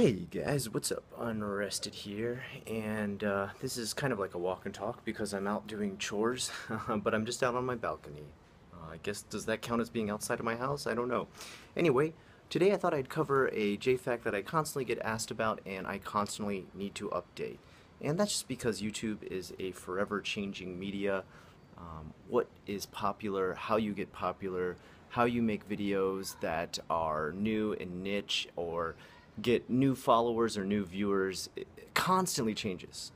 Hey guys, what's up? Unrested here, and this is kind of like a walk and talk because I'm out doing chores, but I'm just out on my balcony. I guess, does that count as being outside of my house? I don't know. Anyway, today I thought I'd cover a JFAQ that I constantly get asked about and I constantly need to update. And that's just because YouTube is a forever changing media. What is popular, how you get popular, how you make videos that are new and niche or get new followers or new viewers, it constantly changes.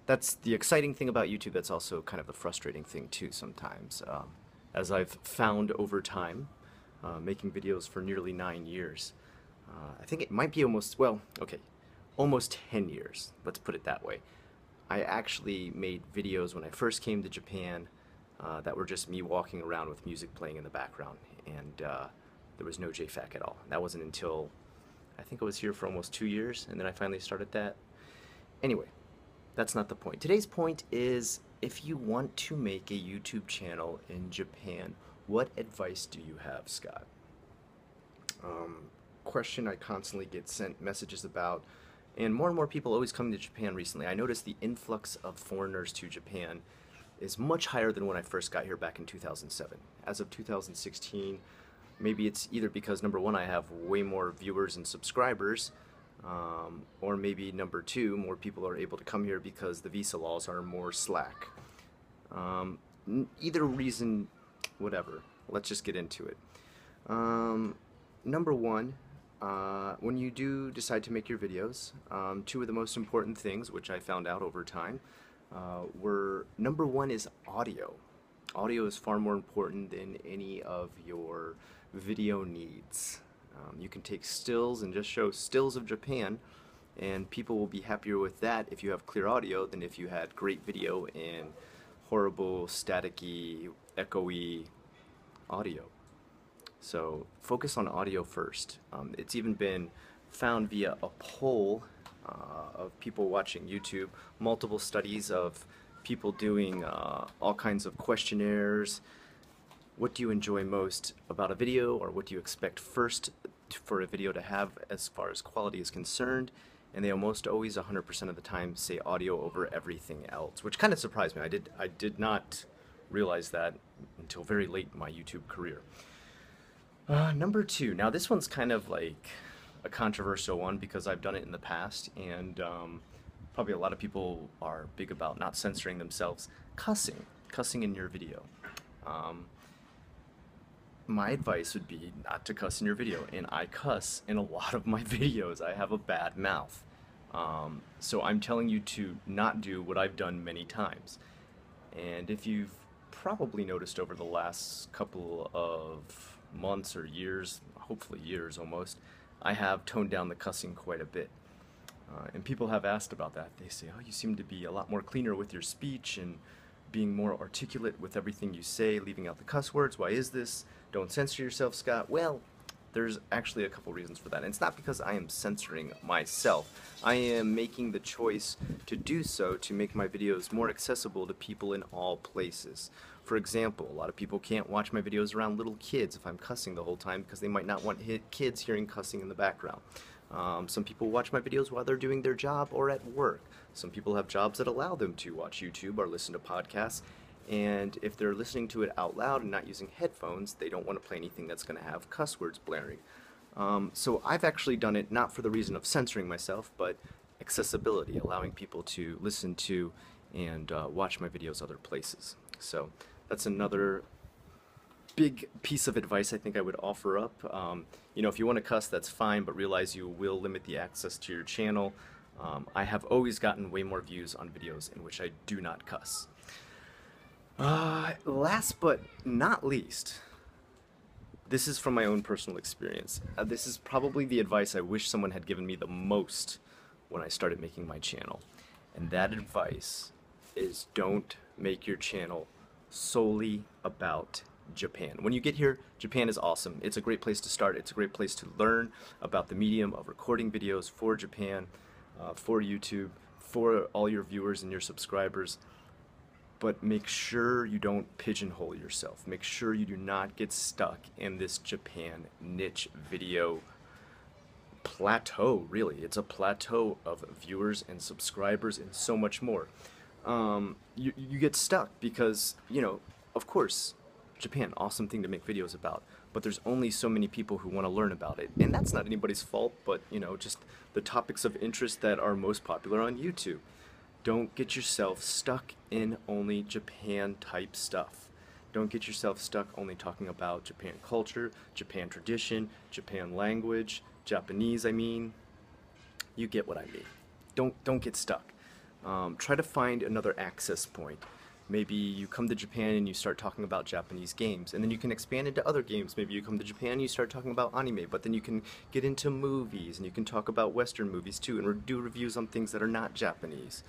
That's the exciting thing about YouTube. That's also kind of the frustrating thing too sometimes. As I've found over time, making videos for nearly 9 years. I think it might be almost, well, okay, almost 10 years, let's put it that way. I actually made videos when I first came to Japan that were just me walking around with music playing in the background, and there was no JFAQ at all. That wasn't until I think I was here for almost 2 years, and then I finally started that. Anyway, that's not the point. Today's point is, if you want to make a YouTube channel in Japan, what advice do you have, Scott? Question I constantly get sent messages about, and more people always coming to Japan recently. I noticed the influx of foreigners to Japan is much higher than when I first got here back in 2007. As of 2016, maybe it's either because number one, I have way more viewers and subscribers, or maybe number two, more people are able to come here because the visa laws are more slack. Either reason, whatever. Let's just get into it. Number one, when you do decide to make your videos, two of the most important things, which I found out over time, were number one is audio. Audio is far more important than any of your video needs. You can take stills and just show stills of Japan, and people will be happier with that if you have clear audio than if you had great video and horrible, staticky, echoey audio. So focus on audio first. It's even been found via a poll of people watching YouTube, multiple studies of people doing all kinds of questionnaires. What do you enjoy most about a video, or what do you expect first for a video to have as far as quality is concerned? And they almost always 100% of the time say audio over everything else, which kind of surprised me. I did not realize that until very late in my YouTube career. Number two, now this one's kind of like a controversial one because I've done it in the past, and probably a lot of people are big about not censoring themselves. Cussing in your video. My advice would be not to cuss in your video, and I cuss in a lot of my videos. I have a bad mouth. So I'm telling you to not do what I've done many times. And if you've probably noticed over the last couple of months or years, hopefully years almost, I have toned down the cussing quite a bit. And people have asked about that. They say, oh, you seem to be a lot more cleaner with your speech and being more articulate with everything you say, leaving out the cuss words. Why is this? Don't censor yourself, Scott. Well, there's actually a couple reasons for that. And it's not because I am censoring myself. I am making the choice to do so to make my videos more accessible to people in all places. For example, a lot of people can't watch my videos around little kids if I'm cussing the whole time because they might not want kids hearing cussing in the background. Some people watch my videos while they're doing their job or at work. Some people have jobs that allow them to watch YouTube or listen to podcasts. And if they're listening to it out loud and not using headphones, they don't want to play anything that's going to have cuss words blaring. So I've actually done it not for the reason of censoring myself, but accessibility, allowing people to listen to and watch my videos other places. So that's another big piece of advice I think I would offer up. You know, if you want to cuss, that's fine, but realize you will limit the access to your channel. I have always gotten way more views on videos in which I do not cuss. Last but not least, this is from my own personal experience. This is probably the advice I wish someone had given me the most when I started making my channel. And that advice is, don't make your channel solely about Japan. When you get here, Japan is awesome. It's a great place to start. It's a great place to learn about the medium of recording videos for Japan, for YouTube, for all your viewers and your subscribers. But make sure you don't pigeonhole yourself. Make sure you do not get stuck in this Japan niche video plateau, really. It's a plateau of viewers and subscribers and so much more. You get stuck because, of course, Japan, awesome thing to make videos about, but there's only so many people who want to learn about it. And that's not anybody's fault, but, just the topics of interest that are most popular on YouTube. Don't get yourself stuck in only Japan type stuff. Don't get yourself stuck only talking about Japan culture, Japan tradition, Japan language, Japanese, I mean. You get what I mean. Don't get stuck. Try to find another access point. Maybe you come to Japan and you start talking about Japanese games, and then you can expand into other games. Maybe you come to Japan and you start talking about anime, but then you can get into movies, and you can talk about Western movies too, and do reviews on things that are not Japanese.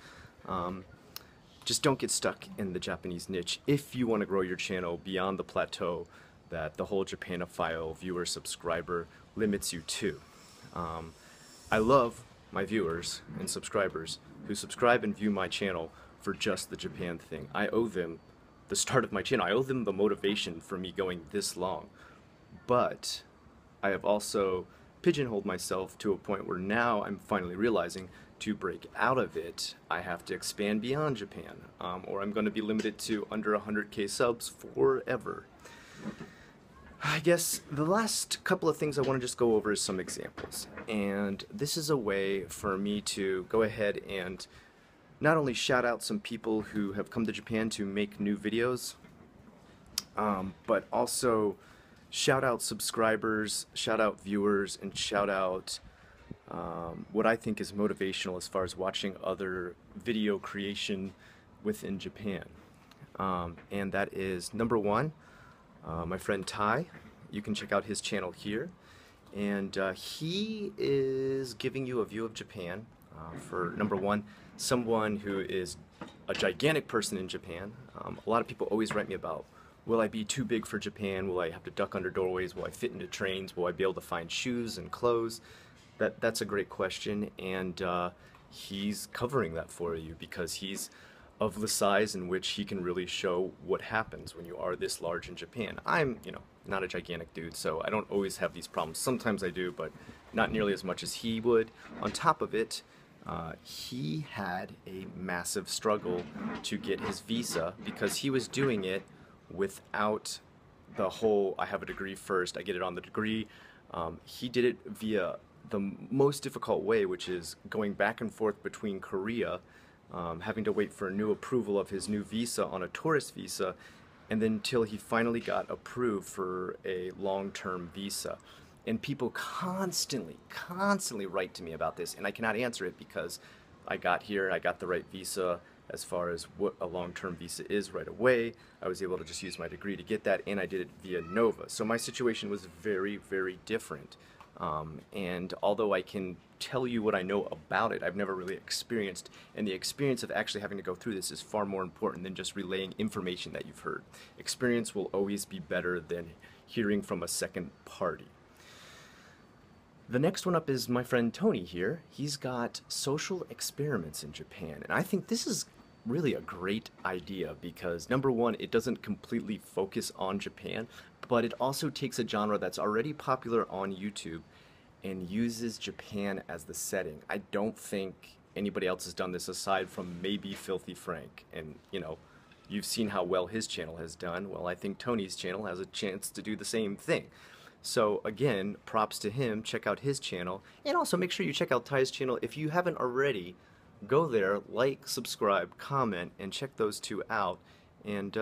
Just don't get stuck in the Japanese niche if you want to grow your channel beyond the plateau that the whole Japanophile viewer subscriber limits you to. I love my viewers and subscribers who subscribe and view my channel for just the Japan thing. I owe them the start of my channel. I owe them the motivation for me going this long. But I have also pigeonholed myself to a point where now I'm finally realizing to break out of it, I have to expand beyond Japan, or I'm going to be limited to under 100K subs forever. I guess the last couple of things I want to just go over is some examples. And this is a way for me to go ahead and not only shout out some people who have come to Japan to make new videos, but also shout out subscribers, shout out viewers, and shout out what I think is motivational as far as watching other video creation within Japan. And that is number one, my friend Ty. You can check out his channel here. And he is giving you a view of Japan for number one, someone who is a gigantic person in Japan. A lot of people always write me about, will I be too big for Japan? Will I have to duck under doorways? Will I fit into trains? Will I be able to find shoes and clothes? That's a great question, and he's covering that for you because he's of the size in which he can really show what happens when you are this large in Japan. I'm, not a gigantic dude, so I don't always have these problems. Sometimes I do, but not nearly as much as he would. On top of it, he had a massive struggle to get his visa because he was doing it without the whole, I have a degree first, I get it on the degree. He did it via the most difficult way, which is going back and forth between Korea, having to wait for a new approval of his new visa on a tourist visa, and then till he finally got approved for a long-term visa. And people constantly write to me about this, and I cannot answer it because I got here, I got the right visa as far as what a long-term visa is right away. I was able to just use my degree to get that, and I did it via Nova. So my situation was very, very different. And although I can tell you what I know about it, I've never really experienced, and the experience of actually having to go through this is far more important than just relaying information that you've heard. Experience will always be better than hearing from a second party. The next one up is my friend Tony here. He's got social experiments in Japan, and I think this is really a great idea because number one, it doesn't completely focus on Japan, but it also takes a genre that's already popular on YouTube and uses Japan as the setting. I don't think anybody else has done this aside from maybe Filthy Frank, and you've seen how well his channel has done. Well, I think Tony's channel has a chance to do the same thing. So again, props to him. Check out his channel, and also make sure you check out Ty's channel if you haven't already. Go there, like, subscribe, comment, and check those two out, and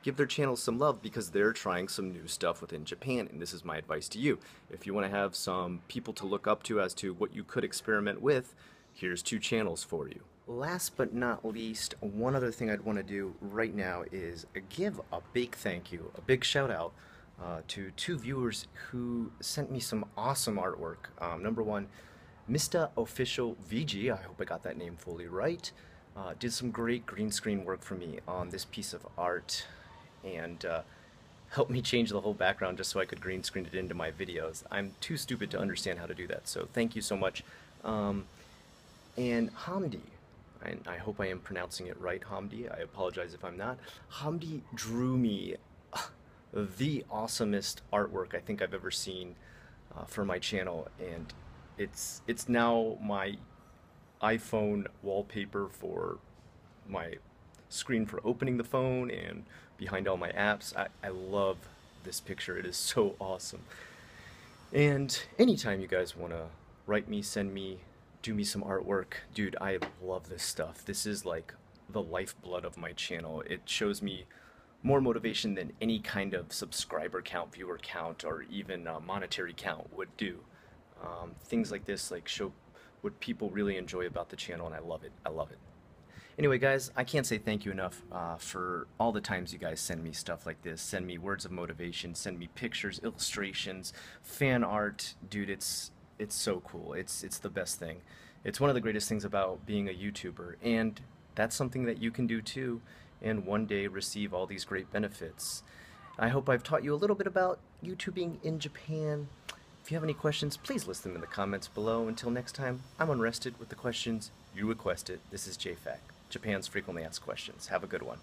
give their channels some love because they're trying some new stuff within Japan. And this is my advice to you: if you want to have some people to look up to as to what you could experiment with, here's two channels for you. Last but not least, one other thing I'd want to do right now is give a big thank you, a big shout out to two viewers who sent me some awesome artwork. Number one, Mr. Official VG, I hope I got that name fully right, did some great green screen work for me on this piece of art, and helped me change the whole background just so I could green screen it into my videos. I'm too stupid to understand how to do that, so thank you so much. And Hamdi, and I hope I am pronouncing it right, Hamdi, I apologize if I'm not. Hamdi drew me the awesomest artwork I think I've ever seen for my channel, and It's now my iPhone wallpaper for my screen for opening the phone and behind all my apps. I love this picture. It is so awesome. And anytime you guys want to write me, send me, do me some artwork, dude, I love this stuff. This is like the lifeblood of my channel. It shows me more motivation than any kind of subscriber count, viewer count, or even monetary count would do. Things like this like show what people really enjoy about the channel, and I love it. I love it. Anyway, guys, I can't say thank you enough for all the times you guys send me stuff like this, send me words of motivation, send me pictures, illustrations, fan art. Dude, it's so cool. It's the best thing. It's one of the greatest things about being a YouTuber, and that's something that you can do too, and one day receive all these great benefits. I hope I've taught you a little bit about YouTubing in Japan. If you have any questions, please list them in the comments below. Until next time, I'm Unrested with the questions you requested. This is JFAQ, Japan's Frequently Asked Questions. Have a good one.